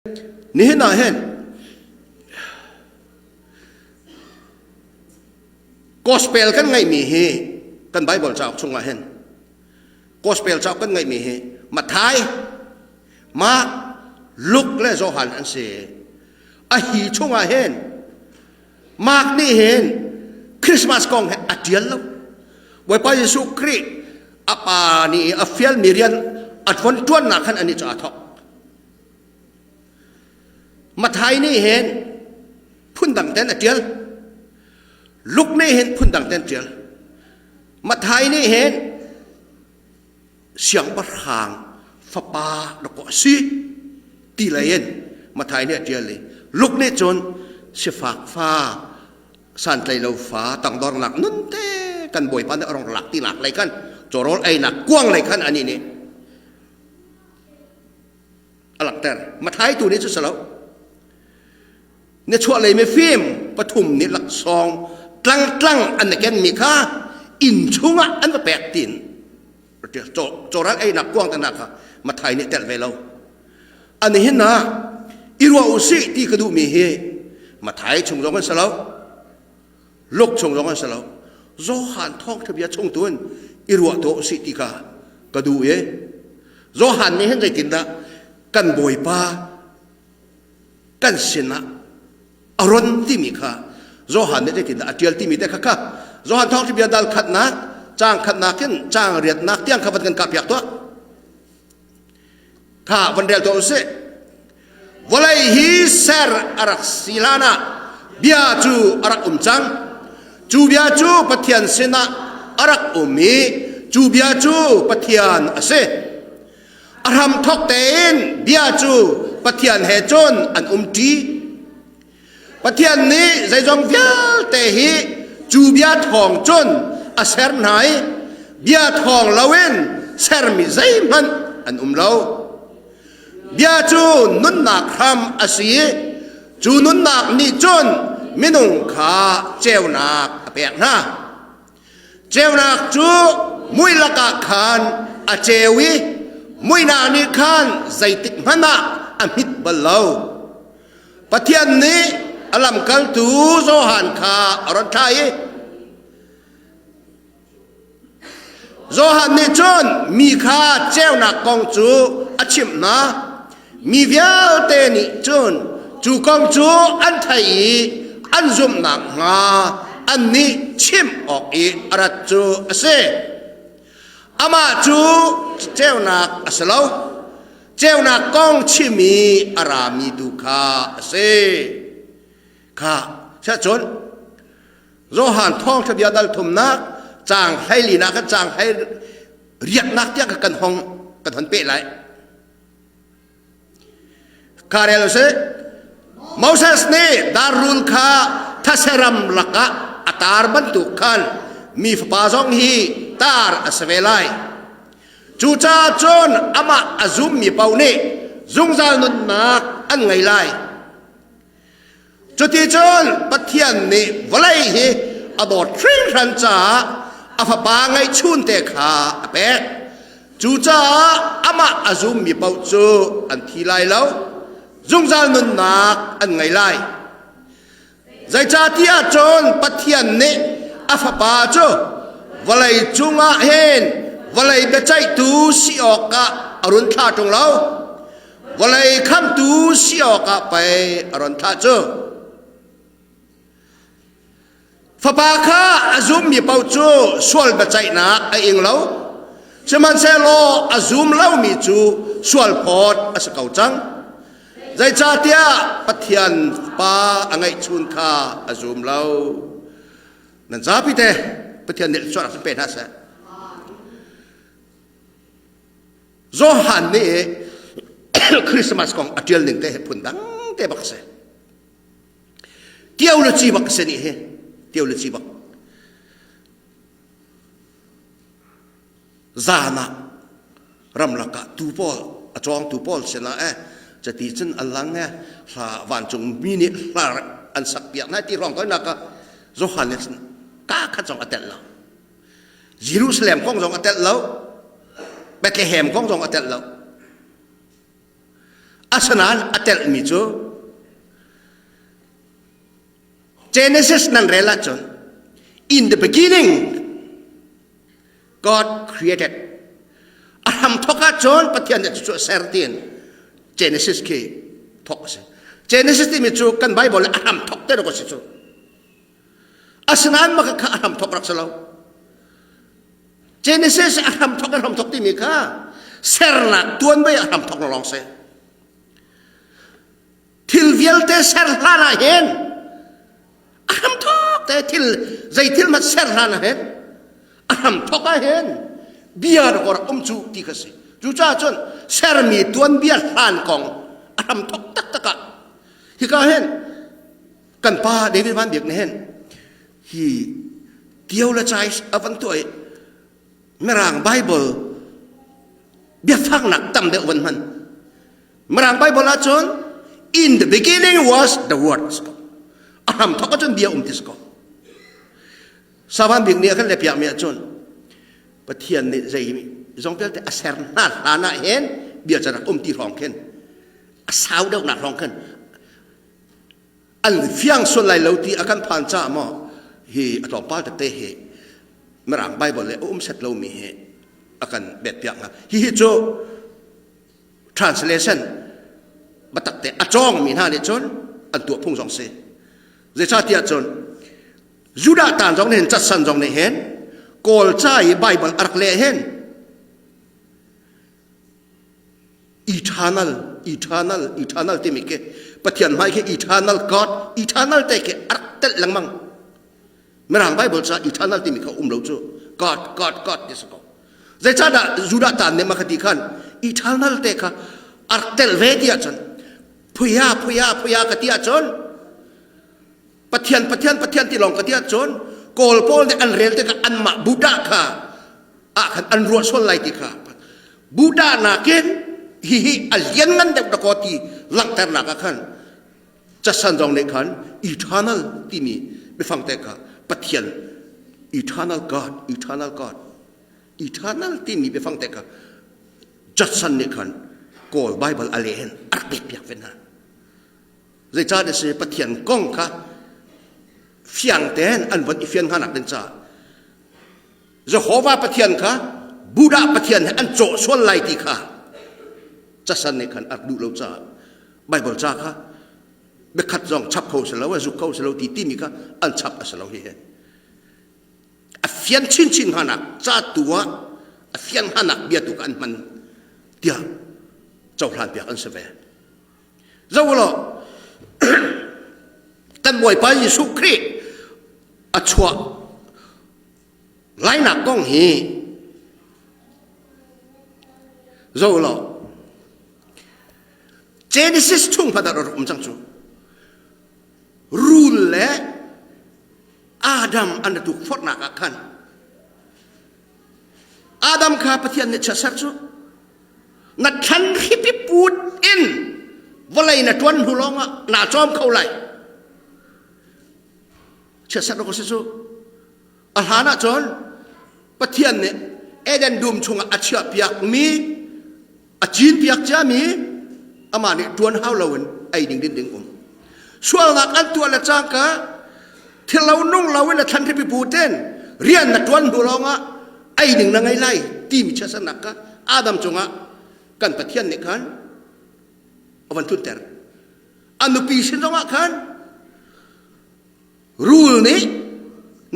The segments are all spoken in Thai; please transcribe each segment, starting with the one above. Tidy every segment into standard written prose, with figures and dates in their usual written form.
นี่น่าเห็นกอสเปลกันไงมีเฮกันไบเบิลเจ้าชงมาเห็นกอสเปลเจ้ากันไงมีเฮมาท้ายมาลุกและโจหันอันเสอหีชงมาเห็นมากนี่เห็นคริสต์มาสกองเห็นอัดเดียลแล้วไว้พระเยซูคริสต์อาปานี่อาเฟียลมีเรียนอัดวันจวนหนักขันอันนี้จะอัดทอกมาไทยนี่เห็นพุ่นดังเต้นอัดเดียลลุกนี่เห็นพุ่นดังเต้นเดียลมาไทยนี่เห็นเสียงประหางฟ้าป่าแล้วก็ซีตีเลยเห็นมาไทยเนี่ยเดียลเลยลุกนี่จนเสียฝากฟ้าสันใจเราฟ้าตั้งดองหลักนั่นเต้กันบ่อยปันรองหลักที่หลักอะไรกันจอรอไอ้หนักกว้างอะไรกันอันนี้นี่หลักแต่มาไทยตัวนี้จะสลบเนี่ยช่วยอะไรไม่ฟิล์มปฐุมนี่หลักซองกลังอันนี้แกนมีค่าอินชุ่งอันว่าแปลกตีนโจรักไอ้หนักกว้างแต่หนักมาไทยเนี่ยแต่เวลาอันนี้เห็นนะอิรัวอุสิที่กระดูมีเฮมาไทยชงร้องกันสลบโลกชงร้องกันสลบโจหันทองทะเบียนชงตัวนอิรัวโตสิที่กระดูเอโจหันนี่เห็นใจตินละกันบ่อยป้ากันเสนะอารมณ์ที่มีค่าโจหันเนี่ยจะกินอาเจียลที่มีแต่ค่าโจหันท้องที่เบียดดัลขัดนักจ้างขัดนักขึ้นจ้างเรียดนักเตี้ยงขับกันกับอยากตัวถ้าวันเดียวตัวเสียวลัยฮิเซอร์อารักศิลานะเบียจูอารักจังจูเบียจูปะเทียนเสนะอารักมีจูเบียจูปะเทียนเสอารมทอกเตนเบียจูปะเทียนเฮจนอันจีปะเทียนนี้ใจจงเวียเตหิจูเบียทองจนอาเซร์ไหนเบียทองลาเวนเซร์มิใจมันอันเราเบียจูนุนนักคำอาศัยจูนุนนักนิจนมินุงขาเจ้านักเปียกนะเจ้านักจูมุยละกะขานอาเจวิมุยนานิขานใจติกมันนะอามิดบลาวปะเทียนนี้อลัมกัลตูโซหันคาอรทัยโซหันนิจนมีข้าเจ้านักกองจูอาชิมนะมีเวียวเตนิจนจูกองจูอันไทยอันซุมนักงาอันนี้ชิมออกอีอรัจูเสอามาจูเจ้านักอสลาวเจ้านักกองชิมีอารามีดูคาเสข้าเชื่อจนโจหันท้องทะเบียนดัลทุมนักจางให้ลีนักจางให้เรียกนักเตี้ยกันห้องกันหันเป๊ะไรข้าเรียนสิมอเสสเนี่ยดารุลข้าทัศรัมลักะอัตาร์บันตุกันมีฟปาซองฮีตาร์อสเวลัยจูจ้าจนอามาอซุมมีเปาเน่ซุงซานุนนักอันไงไลจุดที่จนปัทยันนี่วลัยเฮอดอทริงรันจ้าอาฟบางไงชุนเตขาเป็ดจูจ้าอามาอซุมมีเปาจูอันทีไลแล้วซุงซานุนนักอันไงไลใจจ้าที่อาจนปัทยันนี่อาฟบาจูวลัยจุงอาเฮนวลัยเบใจตูสิออกกะอรุณท่าจงเราวลัยคำตูสิออกกะไปอรุณท่าเจอฟปาข้าอาซุมมีเป้าจูสวลเบใจนักไอเองเราเชมันเซโลอาซุมเล่ามีจูสวลพอดอาสเกาจังใจจ้าเตียปะเทียนปาอังไงชุนข้าอาซุมเรานั่นจ้าพี่เตปะเทียนเนี่ยสวลสเปนฮะเสโจหันนี่คริสต์มาสของอาเจียลหนึ่งเตะพุ่นดังเตะบักเสเที่ยวเลยจีบักเสนี่เฮเที่ยวเลยจีบักจานะรำลักะตูปอลจองตูปอลเสนาจะตีจนอัลลังลาวันจงมินิลาอันสักเปียกนั่นที่รองก้อยนักโจหันเนี่ยก้าขัดจองอัตเตลแล้วเยรูซาเล็มก้องจองอัตเตลแล้วเบธเลเฮมก้องจองอัตเตลแล้ว อาสนานอัตเตลมิจู Genesis นั่นเรล่าจน in the beginning God created อาทำทอกาจนปฏิญาณจุดเซอร์ติน Genesis คือทอกสิ Genesis ที่มีจูกันไบเบิลอาทำทอกเตอร์ก็สิจูอาสนานมาก็อาทำทอกรักษาเรา Genesis อาทำทอกที่มีค่าเซอร์นักตัวไม่อาทำทอกลองเซทิลวิลเตเซอร์ลานาเห็นอาทำทอกแต่ทิลใจทิลมาเซอร์ลานาเห็นอาทำทอกเห็นเบียร์ก็รักจูที่ก็สิจูจ้าจนเซอร์มีตัวเบียร์ลานกองอาทำทอกตักกะที่ก็เห็นกันป้าเดวิดวันเบียกเนี่ยเห็นที่เดียวละใจอวันตัวไม่ร่างไบเบิลเบียฟังหนักตั้มเดวันมันไม่ร่างไบเบิลละจน in the beginning was the word อาทำทอกจนเบียติสก็สาวบ้านเบียกเนี่ยกันเลยพิจารณาจนปะเทียนเนี่ยใจมีจงเปิดแต่อาเซร์นาลานาเห็นเบียจะรักตีรองขึ้นอาสาวเดาหนักรองขึ้นอันเฟียงส่วนไหลเหลาตีอาการผ่านจ้าหม้อเฮอตอป้าจะเตะเฮไม่ร่างไบเบิลเลยเสร็จเรามีเฮอาการแบบเปียกนะฮิโจ translation บัตักเตะอาจองมีหน้าเนี่ยจนอันตัวพุ่งสองเสเจชาติจนยูดาตานจงเห็นจัดสันจงเห็นกอลใจไบเบิลอักเลเห็น eternal ที่มีแค่ปฏิญาณไม่แค่ eternal God eternal แต่แค่อักเตลลังมังไม่ร่างไบเบิลจะ eternal ที่มีเขาเราจู God ที่สุดเจชาติยูดาตานเนี่ยมาคดีขัน eternal แต่แค่อักเตลเวทีจนพุยาคดีจนปฏิญาณที่ลองกติอาจนโกลโพลเนี่ยอันเรียลที่กับอันมาบูดาค่ะอันรัวส่วนไหลที่ค่ะบูดานักเก็นฮิอัลยันนั้นเด็กตะกอตีหลังแต่นักขันจะสันจงในขัน eternal ที่มีไปฟังแต่ค่ะปฏิญาณ eternal God eternal ที่มีไปฟังแต่ค่ะจัดสันในขันโกลไบเบิลอะไรเห็นอักเบียกเป็นนะเรื่องจ้าเดชปฏิญาณกงค่ะเฟียงเต้นอันวันอีเฟียนขนาดนั้นจ้าจะขอว่าปฏิญาณค่ะบูดาปฏิญาณอันโจส่วนไหลที่ค่ะจะสันในขันอักดูเราจ้าไบเบิลจ้าค่ะเบคัดจองชับเขาเสลาว่าจุกเขาเสลาตีมีค่ะอันชับเสลาเฮอเฟียนชินขนาดจ้าตัวอเฟียนขนาดเบียตุกันมันเดียวเจ้าพลานเปียกอันเสวเจ้าล่ะแต่บ่อยไปยิสุครีอัชวะไล่หนักก้องเฮเจ้าล่ะเจเนซิสทุ่งพัดรมจังจูรูลและอาดัมอันถูกฟอดหนักขันอาดัมข้าปฏิญาณเนี่ยจะสักจูนักขันฮิปปูดอินวลัยนัดวันหูลองอ่ะหน้าจอมเข้าไหลเชื่อสักเราก็เชื่ออาหารน่ะจนปฏิญาณเนี่ยเอเดนดูมชงอาเชียพิยักมีอาจีนพิยักจะมีอามาเนี่ยดวนห้าวเราไอ้ดิ่งช่วงหลักอันตัวละจ้างกะที่เรานุ่งเราเวลาทันที่ไปพูดเต้นเรียนนัดวันหูลองอ่ะไอ้ดิ่งนั่งไงไล่ที่มีเชื่อสนักกะอาดัมจงอ่ะกันปฏิญาณเนี่ยกันวันทุนเตอร์อันนู้ปีสินจงอ่ะกันรูลนี้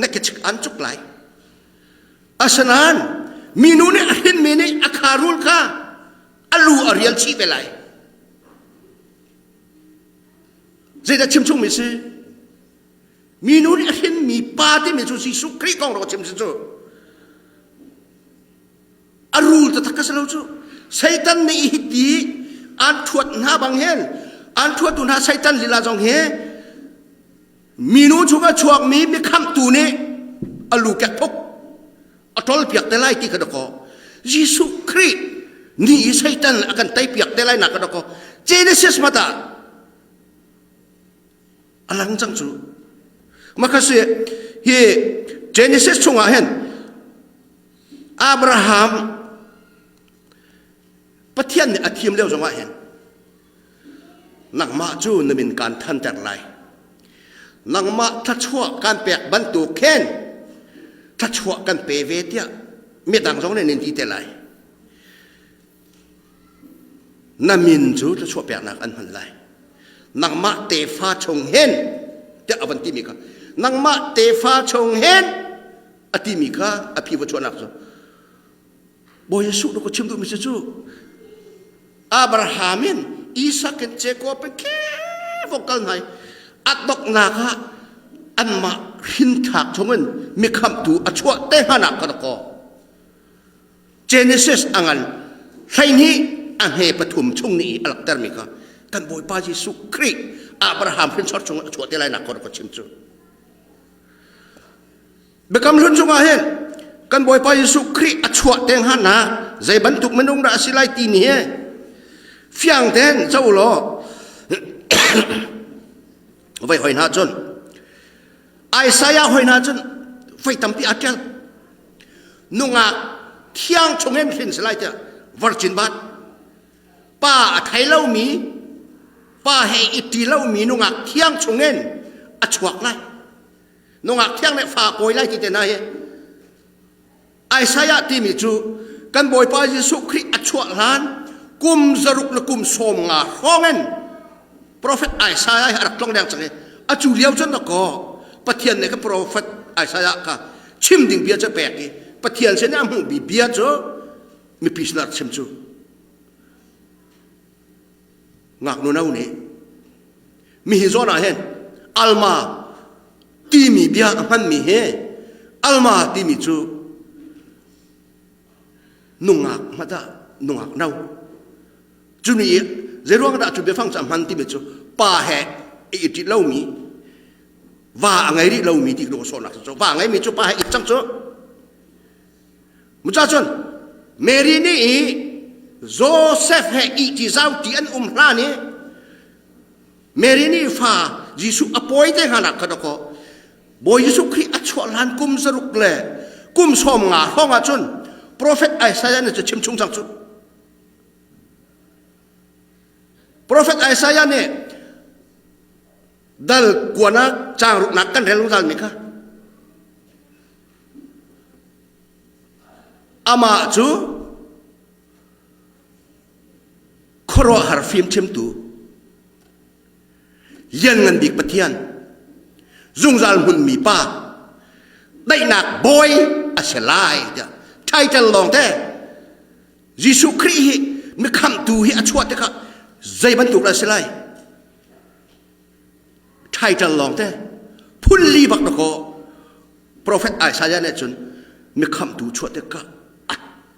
นักจิกอันจุกไหลอาสนานมีนูนี่เห็นมีนี่อาคารูลค่ะอัลลูอาริยัลชีเวลัยเจดชิมชุ่มมิสิมีนูนี่เห็นมีปาที่มีจุสิสุครีกองเราชิมสิจูอารูลจะทักษะเราจูไซตันในอิดีอันทวดหน้าบางเฮนอันทวดตุนหาไซตันลีลาจงเฮมีนู้ชุกชวกมีคำตูนี้อลูแกพกอัตลเปียกแต่ไล่ที่กระดกยิสุครินี่ไซตันอาการไตเปียกแต่ไล่หนักกระดกเจเนซิสมาตาอลังจังจูมาคัสเฮเจเนซิสชงอาเฮนอับราฮัมปฏิญาณอาทิมเลี้ยวจงอาเฮน นักมาจูนมินการทันจัดไรนักมาทัดชั่วการแปกบรรทุกเข็นทัดชั่วกันเปเวทีมีต่างสองในนินทีเตลัยนามินจูทัดชั่วแปกนักอันพันไรนักมาเตฟ้าชงเห็นจะอวันที่มีก็นักมาเตฟ้าชงเห็นอติมีก็อภิวัชนักจูบอยสุดก็ชิมดูมิสจูอับราฮัมินอิสาเกนเจโกเป็นแค่พวกกันไหนอัดดอกนาคาอันมาหินถักชงเงินมีคำดูอัชวะเตหานักกันก็เจเนซิสอังันใช่นี้อันเหปฐุมชงนี้อัลตร์มิกากันบอยปาจิสุครีอับราฮัมเป็นชดชงอัชวะเตลัยนักกันก็ชิมจูเบคำลุนชงอาเห็นกันบอยปาจิสุครีอัชวะเตหานักใจบรรทุกมันองราศิลัยตีนี้เฟียงเต้นเจ้าหล่อไว้หอยนาจนไอ้สายหอยนาจนไฟตั้มปีอาเกลนุ่งอาเที่ยงชงเงินขึ้นสลายเจ้าเวอร์จินบัตป้าไทยเล่ามีป้าเฮอิตีเล่ามีนุ่งอาเที่ยงชงเงินอัจฉริยะนุ่งอาเที่ยงเนี่ยฝากโอยไล่ที่เตน่าเฮไอ้สายที่มีจูกันบอยปายิสุคริอัจฉริยะกุมจรุกและกุมสมงาห้องเงินโปรเฟตไอซายารักลองแดงจังเลยอาจูเลียวจนตะกอปะเทียนเนี่ยก็โปรเฟตไอซายาค่ะชิมดิ่งเบียจะแปลกปะเทียนเส้นน้ำหูบีเบียจ้ะมีพิษนัดชิมจูงักโน่นเอาเนี่ยมีฮิโซน่าเห็นอัลมาที่มีเบียมันมีเฮอัลมาที่มีจูนุ่งงักมาจ้ะนุ่งงักเน่าจุนี่เรื่องนั้นจุดเบื้องสำคัญที่เป็นจุป้าแห่อิติเล่ามีว่าไงที่เล่ามีที่โดนสอนนักจุว่าไงมีจุป้าแห่อิจังจุมุจ้าจนเมรีนี่โจเซฟแห่อิติเจ้าที่อันลานี่เมรีนี่ฟ้ายิสุอภัยได้ขนาดขนาดก็บอยยิสุคริอัจฉริยะกุมสรุปเลยกุมสมงาห้องอาจนโปรเฟตไอซายาเนี่ยจะชิมชุ่มจังจุโปรเฟตไอซายาเนี่ยดัลกวนนักจางรุกนักกันเรื่องนั้นไหมคะอามาจูครัวฮาร์ฟิมชิมตูยันเงินดิกปะเทียนจุงจัลมุนมีป้าได้หนักบอยอาเชลัยเดียใช่จะลองแต่ยิสุครีมีคำตูฮิอัชวะเด็กใจบรรทุกราศิลัยใช่จะลองแต่พุลลีบักตะโกโปรเฟตไอซายาเนี่ยจนมีคำตูชวดเด็ก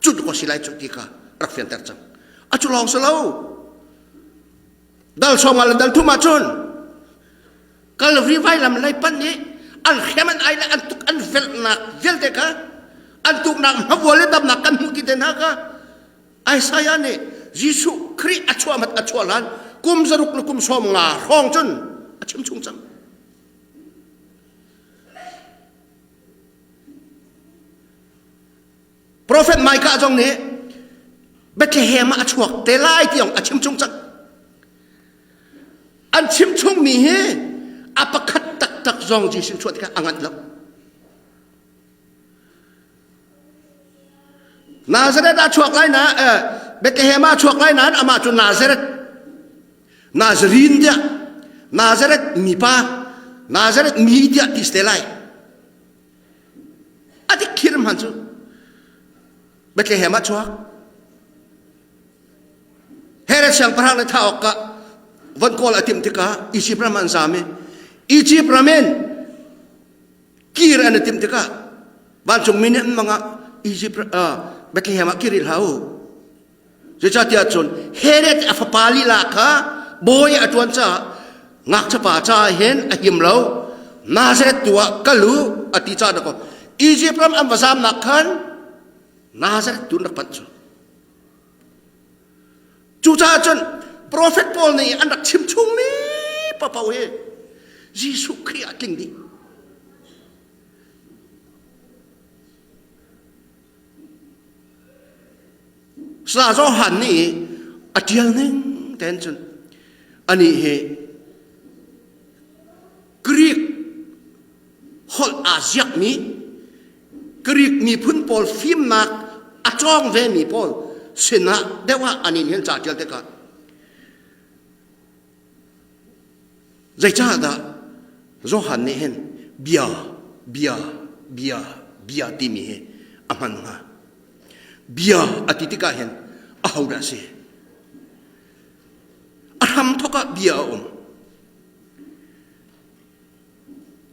จุดก็ศิลัยจุดที่ก็รักเฟียนแต่จังอาจุลองสลาวดัลสองวันดัลทุมาจนกัลวิไวลำไรปันนี้อันเข้มันไอละอันตุกอันเฟลนักเฟลเด็กอันตุกนักมาวัวเลดับนักกันมุกิเตนักไอซายาเนี่ยยิสุคริอัจฉริยะอัจฉริยะกุมจรุกลุกุมสมงาห้องจนอาชิมชุงจังโปรเฟตไมค์ก้าจงนี้เบธเลเฮมอัจฉริยะเตลัยที่ยองอาชิมชุงจังอันชิมชุงมีเฮอปคัดตักจงจีสิชวดกันอังัดแล้วนาซาเรตอาชวกไรนะเบธเลเฮมาชวกไรนั้นอามาจุนนาซาเรตนาซารินเดียนาซาเรตมีป้านาซาเรตมีเดียติสเตลัยอดีตคิดมันจูเบธเลเฮมาชวกเฮเรชังพระในท้าออกกะวันก่อนอธิมติกาอีจิปต์มันสามีอีจิปต์มันกีร์อันอธิมติกาวันจงมินมังอีจิปต์เบธเลเฮมกิริลฮาวจะจัดยาจนเฮเรตอัฟปาลีลาค่ะบอยอจวนจ้างักจะป่าจ้าเห็นอหิมเหลานาซาเรตตัวกัลูอติจ้าดก็อีจิปต์อันภาษานักขันนาซาเรตตัวนักปัจจุจูจ้าจนโปรเฟตพอลนี่อันดักชิมชุงนี่ป้าเป้าเฮยิสุคริสต์กิงดีสาจอหันนี่อาเจียงนึงแต่จน ani he Greek hol Asia mi Greek mi phun pol phim nak atong ve mi pol sena dewa ani hen cha tel te ka zai cha da Johan ne hen bia ti mi he aman nga bia atitika hen ahura se aham thoka bia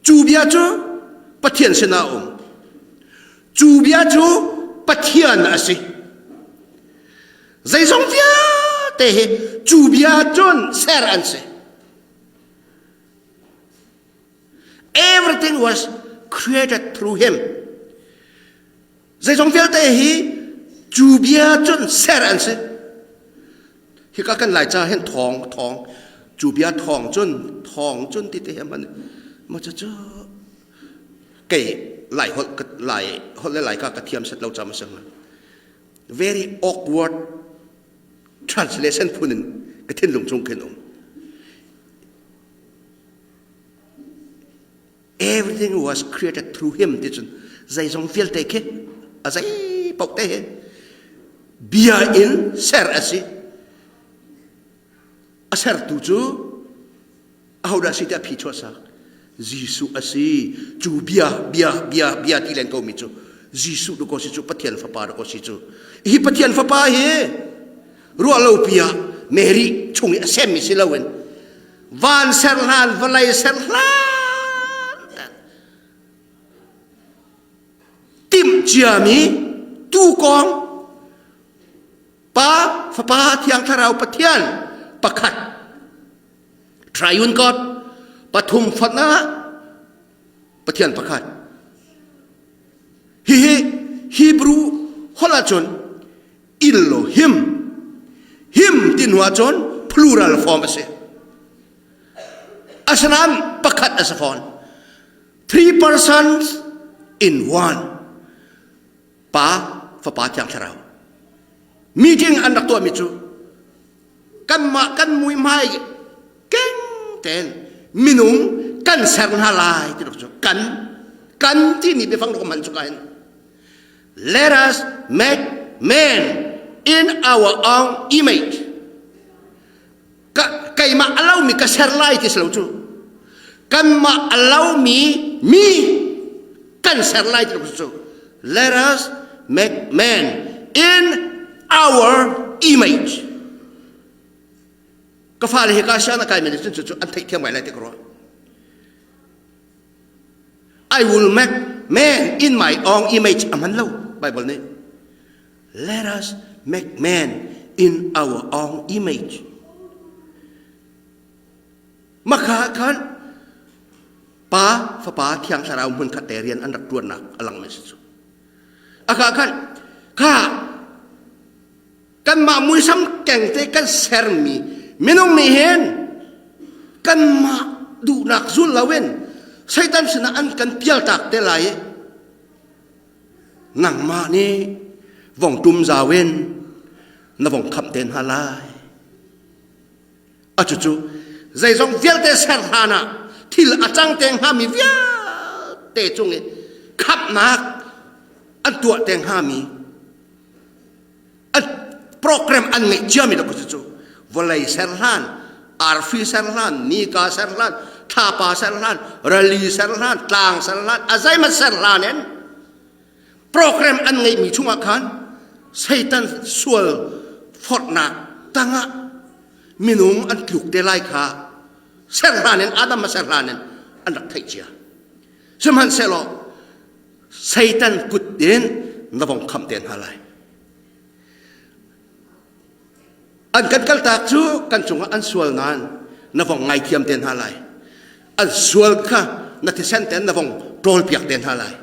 chu bia chu pathian sena chu bia chu pathian ase zai song via te he chu bia chon ser an se everything was created through him zai song via te he chu bia chon ser an se hi ka kan lai cha hen thong chu bia thong chon ti te man ma cha cha ke lai hot lai ka thiam sat lo cham sang very awkward translation punin ka thin lung chung ken everything was created through him this zai song feel te ke azai pok te he bia in ser asi asar tu chu ahura si ta phi cho sa Jisu asi chu bia ti len ko mi chu Jisu do ko si chu pathian fa pa do ko si chu hi pathian fa pa he ru lo pia Mary chung asem mi si lawen van serlan valai serlan tim chiami tu kong pa fa pa thiang tharau pathian pakhat triune God pathum phatna pathian pakhat hi Hebrew holachon Elohim him tinwa chon plural form ase asanam pakhat asafon 3 persons in one pa fa pa thiang tharau meeting anak to mi chu kan mui mai keng ten minung kan ser na lai ti chu kan ti ni be fang do man chu kain let us make man in our own image kai ma allow mi ka ser lai ti selo chu kan ma allow mi kan ser lai ti chu let us make man in our image ka fa le ka sha na kai me chu chu an thai thiam mai lai te ko I will make man in my own image aman lo Bible ne let us make man in our own image makha khan pa fa pa thiang sarau mun kha terian an rak tuan nak alang me chu aka khan kha kan ma mui sam keng te kan ser mi minong mi hen kan ma du nak zul lawen Satan sina an kan pial tak te lai nang ma ni vong tum zawen na vong kham ten halai achu zai zong vial te ser hana thil achang teng ha mi via te chung e khap nak an tua teng ha mi an program an ngai jami da chu volai ser han arfi ser han ni ka ser han thapa serlan rali serlan tlang serlan azai ma serlan en program an ngai mi chunga khan Satan sual fortna tanga minung an tluk te lai kha serlan en adam ma serlan en an rak thai chia seman selo Satan put den na vong kham ten halai an kan kal tak chu kan chunga an sual nan na vong ngai thiam ten halai an sual ka na ti sen ten na vong tol piak ten halai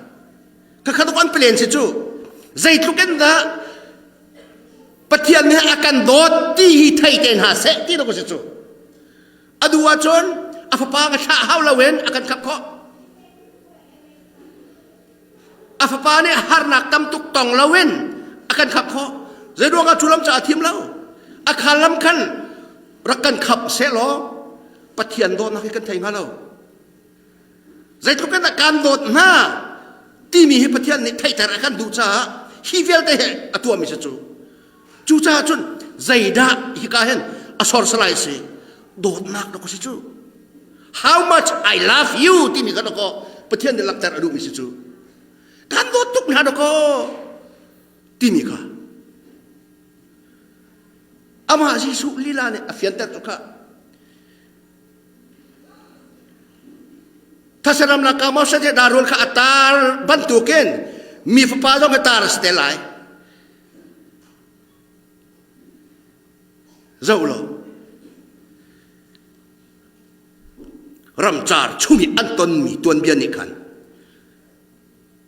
ka khadok an plan si chu zai tluken da pathian ne akan dot ti hi thai ten ha se ti ro ko si chu aduwa chon afa pa nga tha haw lawen akan khap kho afa pa ne har nak tam tuk tong lawen akan khap kho zai do nga chulam cha thim lau akhalam khan รักกันขับเสลอปะเทียนโดนนักกันไทยมาแล้วใจทุกกันการโดนหน้าที่มีให้ปะเทียนในไทยแต่ละกันดูจ้าฮีเวลได้อตัวมิสจูจ้าจนใจด่าฮิกาเห็นอสอร์สไลซ์โดนนักนักสิจู how much I love you ที่มีกันก็ปะเทียนในหลักแต่ละดูมิสจูการโดนทุกนาดก็ที่มีค่ะอามาจิสุลีลาเนี่ยอฟิยันแต่ตุกะถ้าสนามนักมาสัจดารุลข้าอัตาร์บันตุเกนมีฟ้าต้องอัตาร์สเตลัยเจ้าล่ะรำจาร์ชุมีอันตนมีตัวเบียนิคัน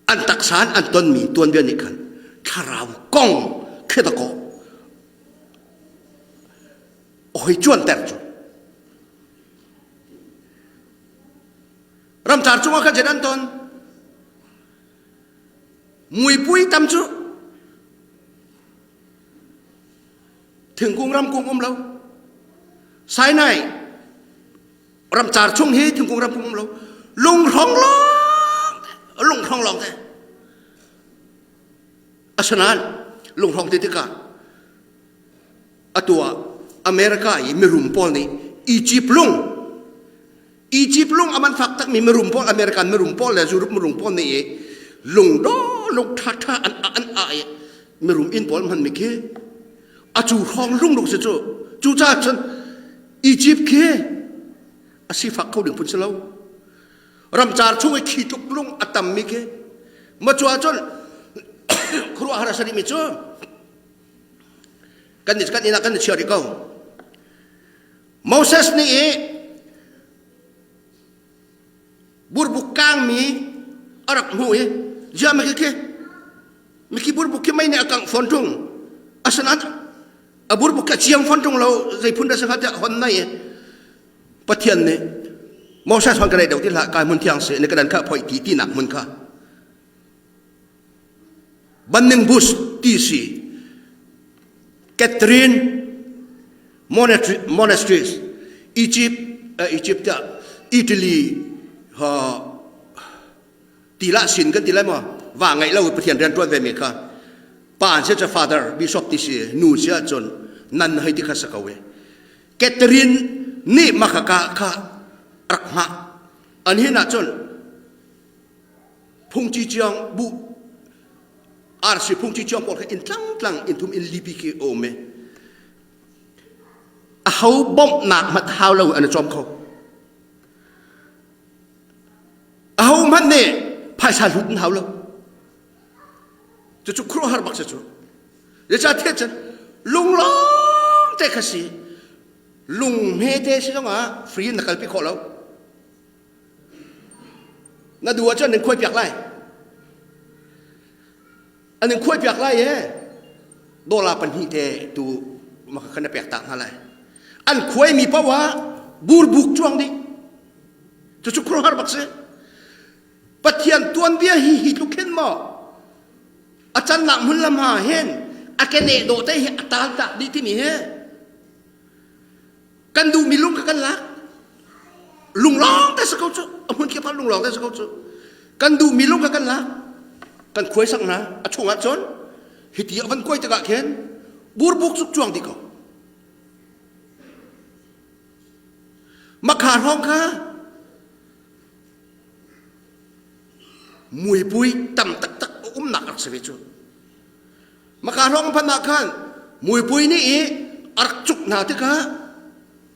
อันตักสานอันตนมีตัวเบียนิคันคาราวกงเคตะโกโอ้ยจวนแต่จูรำจาร์จุมาขันเจดันตอนมวยปุยตำจูถึงกุ้งรำกุ้งเราสายไหนรำจาร์ช่วงนี้ถึงกุ้งรำกุ้งเราลุงท้องร้องแต่อาชนะลุงท้องติดกะตัวอเมริกาอีมีรุมพอลนี่อียิปต์ลุงอามันฟักตักมีรุมพอลอเมริกันมีรุมพอลและยุโรปมีรุมพอลนี่ลุงดอลุงท่าอันมีรุมอินพอลมันไม่เกี่ยจูท้องลุงสิจูจ้าฉันอียิปต์เกี่ยสิฟักเขาดึงพุ่นเสลารำจาร์ช่วยขีดลุงอัตมมิเกี่ยมาจัวจนครัวหาราชนิมิจูกันนี่นักกันนี่เชื่อดีกว่าโมเสสนี่บุรบุกกางมีอารักมวยยาไม่เกี่ยไม่กี่บุรบุกที่ไม่เนี่ยกังฟอนตุงอาสนะบุรบุกกะเชียงฟอนตุงเราใจพุ่นได้สังหารจะคนไหนปะเทียนเนี่ยโมเสสฟังกันได้เดี๋ยวที่ละกายมุนเทียงเสียในกระดานข้าพอยที่หนักมุนข้าบันนึงบุสที่สี่แคทเธอรีนmonasteries อียิปต์อิตาลีตีละสินกันตีละมั้งว่าไงเราประเทศเรียนตัวเวมิค่ะป่านเสียจะ father bishop ที่สี่นูเสียจนนั่นให้ที่ข้าสักเอาไว้แคทเธอรีนนี่มาข้ารักมาอันนี้น่ะจนพงจีเจียงบุอาร์สิพงจีเจียงบอกให้อินตั้งอินทุมอินลิบิเกโอเมเขาบ่มหนักมาเท้าเราอันนั้นจอมเขามันเนี่ยภายชาลุนเท้าเราจะจุกครัวหาบักจะจุเดี๋ยวจะเทียบกันลุงร้องแต่ขสีลุงเมเทสิต้องฟรีนักการพิเคราะห์เราน่าดูว่าเจ้าหนึ่งคุยเปียกไรอันหนึ่งคุยเปียกไรโดลาปันฮีเตตูมาขันเปียกต่างอะไรอันคุยมีเพราะว่าบูรบุกช่วงนี้จะชุกครัวหาบักเสปะเทียนตัวเบี้ยฮิลุกเห็นมั้งอาจารย์หนักมุนละมาเห็นอาเกเนโดได้อัตาตาดีที่มีกันดูมีลุงกันละลุงร้องแต่สักเขาจุมันเกี่ยวกับลุงร้องแต่สักเขาจุกันดูมีลุงกันละกันคุยสักนะช่วงจนฮิตยาวันคุยตะกะเข็นบูรบุกสุกช่วงที่เขามาขาดห้องค่ะมวยปุยต่ำตักหนักสักวิจูมาขาดห้องพันนักขันมวยปุยนี่อักจุกหนาที่ค่ะ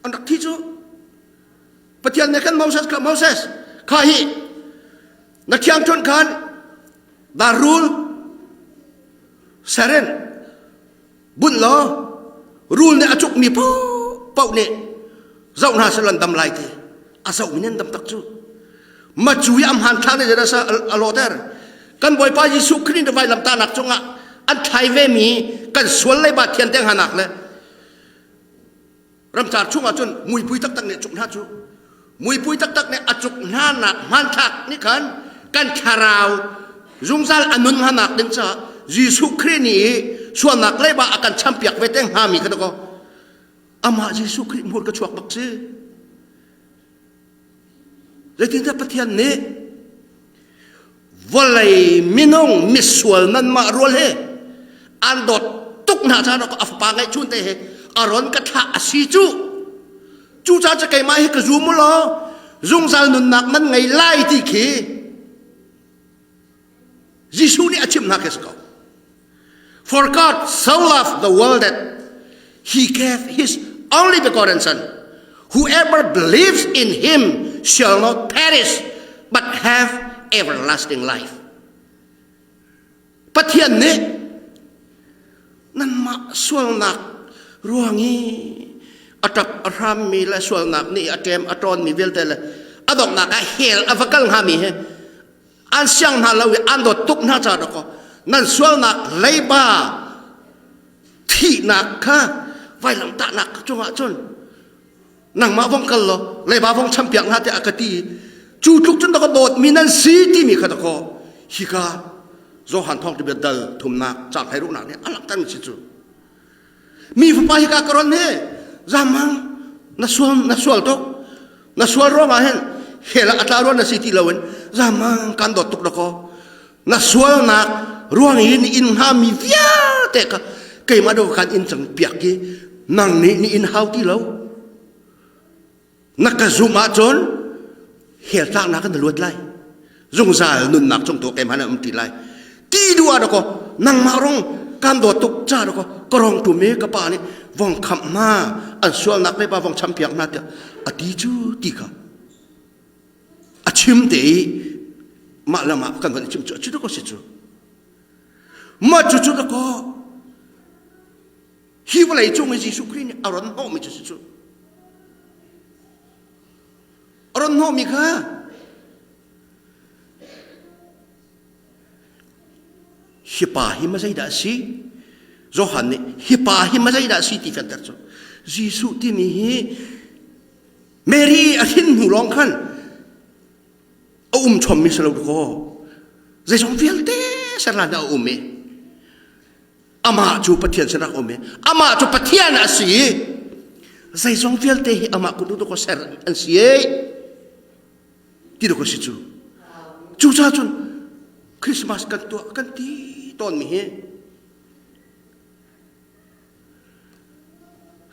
อันดักที่จูปฏิญาณกันโมเสสข้าฮีนักเชียงชนกันดารุลเซเรนบุญล้อรูลเนี่ยอจุกมีเป้าเนี่ยเจ้าหน้าสลันดำลายที่อาศัยมินดำตักจูมาจุยอัมหันทางเนี่ยจะได้อโลเตอร์กันบ่อยไปยิสุครินต์ไว้ลำตาหนักจงอันไทยเวมีกันสวนเลยบาดเทียนเตียงหันักเลยรำจาช่วงจนมวยปุยตักเนี่ยจุกหน้าจูมวยปุยตักเนี่ยอจุกหน้าหนักมันทักนี่กันคาราวจุงซาลอนุนหันักดึงจ้ายิสุครินต์นี่ส่วนหนักเลยบาอาการช้ำเปียกไว้เตียงหามีกันก็ ama Jesu Christ mur ka chuak bakse zaitin da pathian ne volai minong miswal nan ma rol he andot tuk na cha ko afpa ngai chun te he aron ka tha asi chu cha cha kai mai he ka zum lo zung zal nun nak nan ngai lai ti khi Jesu ni achim na kes ko for God so loved the world that he gave his only begotten son whoever believes in him shall not perish but have everlasting life pathian ne nan ma sual nak ruangi atap ram mi la sual nak ni atem aton mi vel tel adok nak a hel avakal ngami he an siang na lawi ando tuk na cha ko nan sual nak leiba thi nak kha vai lam ta nak chunga chun nang ma vong kal lo leiba vong champiang na te akati chu tuk chun ko dot minan si ti mi kha ko hi ka zo han thong ti dal thum nak chak hai ru nak ne alak tan chi chu mi fu pa hi ka karon he zamang na sual to na sual ro ma hen hela atla ro na si ti lawen zamang kan dot tuk ko na sual nak ruang in ha mi via te ka kai ma do kan in chang piak ki nang ni in hau ti lo nakazuma chon hel tak na kan luat lai zung zal nun nak chong to kai ma na ti lai ti dua do ko nang ma rong kan do tuk cha do ko korong tu me ka pa ni vong kham ma an sual nak le pa vong cham piak na te ati chu ti ka achim te ma lama kan van chim chu ko si chu ma chu do ko hi wala i chung Jesu Christ ni aron ho mi chu aron ho mi ka hipa hi ma zai da si Zohan ni hipa hi ma zai da si ti fan tar chu Jesu ti mi hi Mary a hin hu long khan chom mi selo ko zai song fiel te sara da me ama chu pathian sara me ama chu pathian asi zai song fiel te hi ama ku du ko ser an si ti do ko si chu cha chun Christmas kan to kan ti ton mi he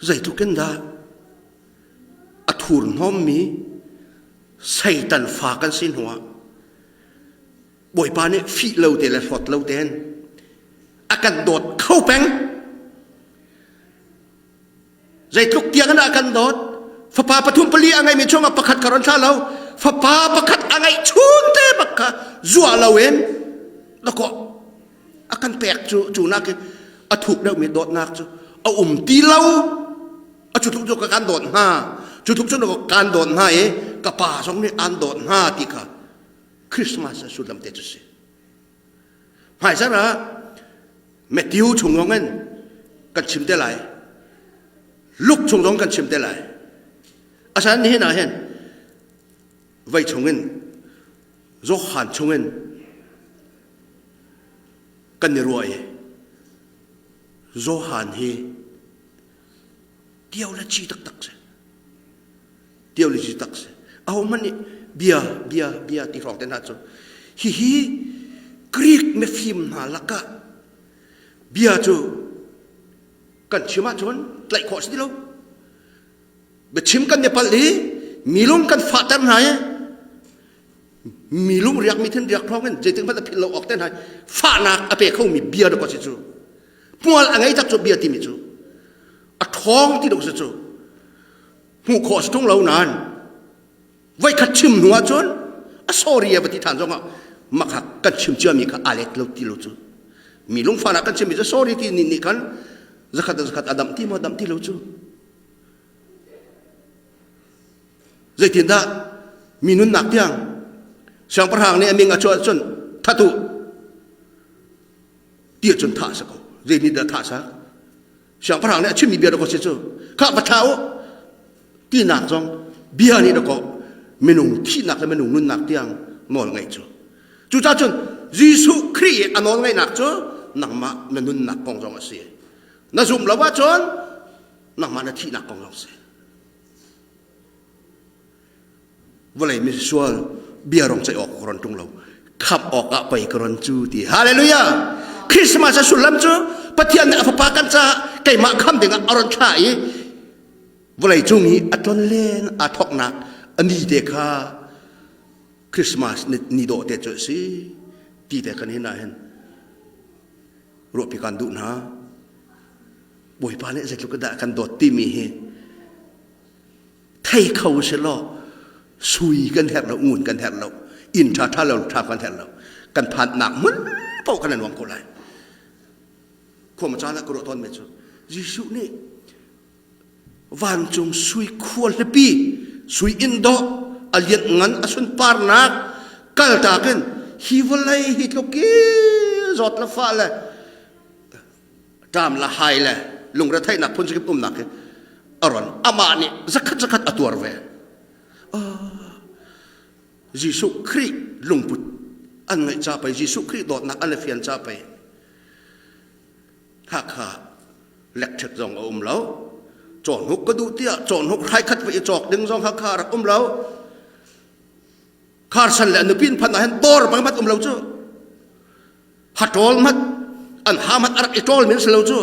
zai tu ken da athur nom mi Satan fa kan sin huwa boy pa ne fi lo te la fot lo ten akan dot khau peng zai tuk tia kan akan dot fa pa pathum pali angai mi chonga pakhat karon tha lo fa pa pakhat angai chun te bakka zua lawen lako akan pek chu nak athuk dau mi dot nak chu ti lo a chu thuk jo ka kan dot ha chu thuk chu no kan dot ha ka pa song ni an dot ha ti ka Christmas su lam te chu se hai sa ra Matthew chung ngong en kan chim te lai Luke chung ngong kan chim te lai asan ni na hen vai chung en zo han chung en kan ni ruai zo han hi tiaw la chi tak se tiaw la chi tak se aw man ni bia ti rong ten ha chu hi Greek me phim na laka bia chu kan chima chon tlai kho si lo be chim kan ne pal li milum kan fa tan hai milum riak mi then riak thong kan je ting pa phil lo ok ten hai fa na ape khau mi bia do ko si chu pual angai tak chu bia ti mi chu a thong ti do si chu hu kho stung lo nan vai khat chim nuwa chon a sorry ya bati than zonga makha kan chim chia mi kha alek lo ti lo chu mi lung fa na kan chim mi sorry ti ni kan zakat adam ti mo dam ti lo chu zai tin da mi nun nak tiang sang parhang ni ami nga chon thatu ti chon tha sa ko zai ni da tha sa sang parhang ni chim mi bia do ko se chu kha pa thao ti nak jong bia ni do ko menung thi nak le menung nun nak tiang mol ngai chu cha chun Jesu Christ anon ngai nak chu nang ma menun nak pong jong ase na zum lawa chon นักมันที่นักกองเราเสียวันไหนมิสวลเบียร์รองใจออกกรอนตรงเราขับออกไปกรอนจูดีฮาเลลูยาคริสต์มาสสุดลำจูปะเทียนเนี่ยพปากันจะไก่มาคำเด็กอรอนชัยวันไหนจุงนี้อัตนเล่นอัทอกนักอันนี้เด็กค่ะคริสต์มาสนี่โดดเด็ดจุดสิตีแต่กันเห็นไหมรวบพิการดูนะบอยปานเนี่ยจะลุกได้กันโดดตีมีเหตุไทยเขาเชลล์สุยกันแทนเราอุ่นกันแทนเราอินท่าเราท่ากันแทนเรากันผ่านหนักมันเป่ากันในวังกุไลความจ้าและกระโดดต้นเมจูยิสุนี่วันจงสุยควรเลปีสุยอินโดอาเลียนงันอสุนปาร์นักกัลตากันฮิวไลฮิตโลกีจอดละฟ้าเลยตามละหายเลยลุงระไทยนักพ้นสกิปนักอรอนอามานี่สักสักอัตัวเวยิสุคริลุงพุทธอันไงจ้าไปยิสุคริโดดนักอันเลฟียนจ้าไปฮักฮาเล็กเช็ดจงเราจอนหุกก็ดูเตี้ยจอนหุกใครขัดไปจอกดึงจงฮักฮารักเราคาร์สันแหละนึกพินพันธุ์นั้นตัวบางมัดเราจ้าฮัตโตลมัดอันหามัดอารักอิโตลมินส์เราจ้า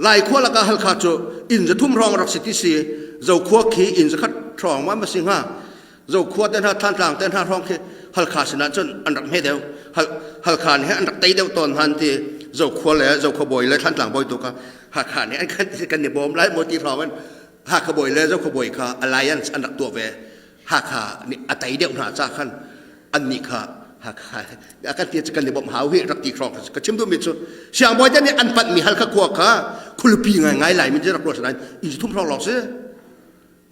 ลายขั้วละก็ฮัลคาจูอินจะทุ่มรองรักสิทธิสีเจ้าขั้วขี้อินจะขัดทองว่ามาสิงหาเจ้าขั้วเต้นท่าท่านต่างเต้นท่ารองขี้ฮัลคาสินะจนอันรักไม่เดียวฮัลคาเนี่ยอันรักตีเดียวตอนฮันที่เจ้าขั้วเลยเจ้าขบอยเลยท่านต่างบอยตัวก็ฮัลคาเนี่ยอันกันเนี่ยบอมไล่โมตีพร้อมกันฮักขบอยเลยเจ้าขบอยค่ะอะไรอันอันรักตัวเวฮักคาเนี่ยอันตีเดียวหน้าจ้าขันอันนี้ค่ะฮักคาอาการที่จะกันเนี่ยบอมหาวิรักตีครองก็ชิมดูมิตรเสียงบอยเนี่ยอันปัดมีฮัลคาขั้วค่ะคุณปีไงไงไหลมันจะรักรสนั้นอินจะทุ่มพร้อมหลอกเสีย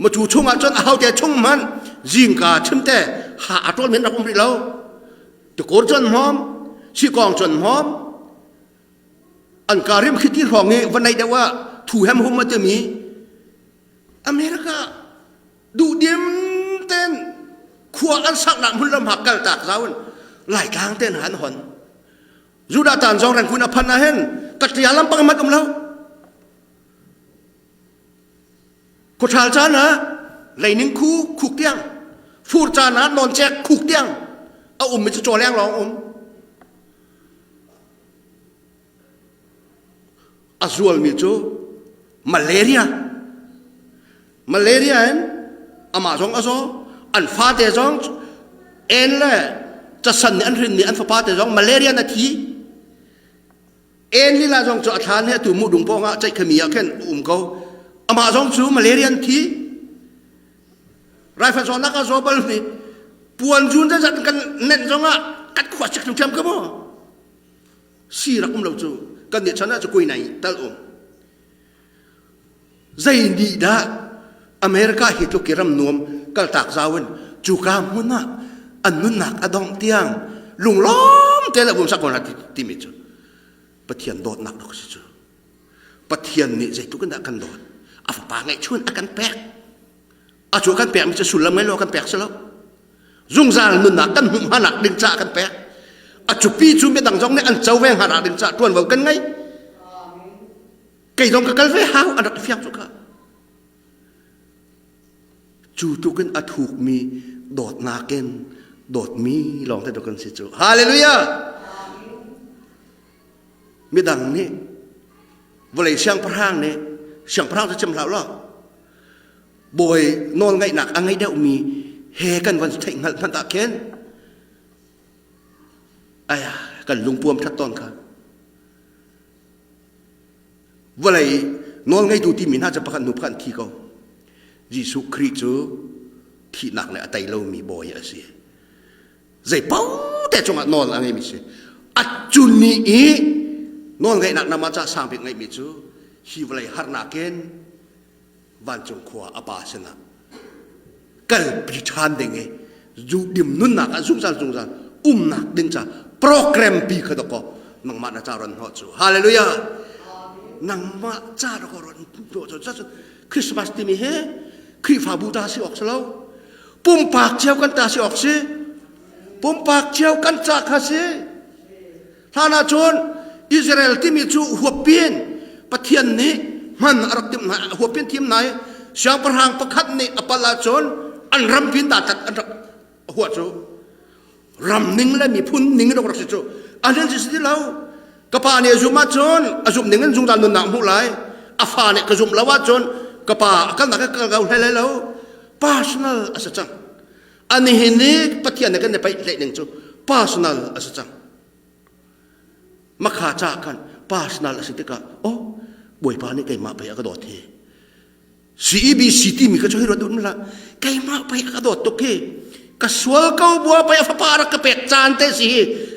มาจู่ช่วงจนเอาแต่ช่วงมันยิงกาชิมแต่หาตัวเหม็นรักอุ้มริเราตะโกนจนหอมชีกองจนหอมอันการิมคิดที่ห้องนี้วันไหนเดียวว่าถูแฮมหุ่มมันจะมีอเมริกาดูเดียมเต้นขวอันสักหนักมุ่งลำหักกันตากเจ้าหลายกลางเต้นหันหอนยูดาตานจองแรงคุณอภันนะเห็นกัตยาลำปังมัดเรากุศลจานะไหลนิ่งคู่ขุกเตียงฟูจานะนอนแจกขุกเตียงเอามันจะจ่อแรงร้องอาซวลมีจูมาเลเรียเห็นอามาจงอาโซอันฟาเตจงเอ็นเลยจะสั่นอันรินนี่อันฟาเตจงมาเลเรียนาทีเอ็นลีลาจงจะอัฐานเนี่ยตัวมุดุงปองอ่ะใจขมีอ่ะแค่เขาอามาจงจูมาเลเรียนทีไรฟันซอนนักอาโซบัลนี่ปวนจุนจะจัดกันเน้นจงอ่ะกัดขวดจักรจำก็บ่สีรักเราจูกันเดี๋ยวฉันน่าจะคุยไหนตลอดใจดีด้าอเมริกาฮิตโลกิรัมนวมกัลตากซาวันจูกามมุนะอันนุนนักอดองเตียงลุงล้อมเตละบุมสักคนละที่มิจูปะเทียนโดดนักดอกสิจูปะเทียนนี่ใจทุกันดักกันโดดอาฝาไงชวนอากันแปกอาจูกันแปกมันจะสุดละไม่รอกันแปกซะแล้วรุ่งซาลนุนนักกันหุ่มหานักดึงจ่ากันแปกอาจูปีจูไม่ดังจงเนี่ยอันเจ้าแวงหานักดึงจ่าทวนว่ากันไงไก่จงกันเวหาอันดับเฟียงจุกะจูตุกันอัถูกมีโดดนาเกนโดดมีลองแต่ดูกันสิจูฮาเลลูยามีดังนี้เวลาเชียงพระห้างเนี่ยเชียงพระห้างจะจำเราหรอบ่อยนอนไงหนักอันไงเดียวมีเฮกันวันเทงหันพันตะเคนไอ้กันลุงปวมทัดตอนค่ะเวลานอนไงดูที่มีน่าจะประกันหนุพันที่เขายิสุคริสต์ที่หนักเลยแต่เรามีบ่อยอะสิใจเป้าแต่จงนอนอะไรมิสิอัจจุนี้นอนไงหนักนำมาจากสร้างเป็นไงมิจูฮิวไลฮาร์นาเกนวันจงขวาอปาสนะกัลปิชานเดงเงจูดิมนุนนักจุงซันนักดึงจ้าโปรแกรมปีขดก็นังมานาจารันหัวจูฮาเลลูยานังมาจารกรันหัวจูคริสต์มาสที่มีเฮคริฟาบูตาสิออกสลาวปุ่มปากเจียวกันตาสิออกสิปุ่มปากเจียวกันจากฮะสิท่านาชนอิสราเอลที่มีจูหัวเปียนปะเทียนนี้ มันอรักติมนะหัวเป็นทีมไหนเสียงประหางประคัดนี่อปลาชนอันรำพินตาตัดอันหัวจูรำนิ่งและมีพุ่นนิ่งดอกรักสิจูอันนั้นสิที่เรากระปาเนี่ยจุมาชนอาจุมนิ่งนั้นจุงดันนุนนำหูไหลอาฟาเนี่ยกระจุมละว่าชนกระปากันนักก็เกาให้เลยแล้วpersonal อาศัยจังอันนี้เห็นนี่ปฏิญาณกันในไปเล่นหนึ่งจู personal อาศัยจังมาขาจากกัน personal อาศัยติกะโอ้บวยปานี่ไก่มาไปกระโดดเทCEBCที่มีก็ช่วยรถดุนละไก่มาไปกระโดดตุกเกกระสวลเก้าบัวไปฟ้าปารักกระเป็ดจานเตสิ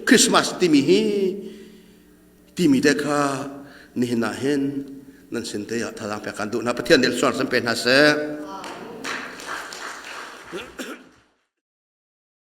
คริสต์มาสที่มีเด็กค่ะนี่น่าเห็นนั่นสินเดียทางไปกันดูนะประเทศเดลซอนสัมเป็นฮะเซ่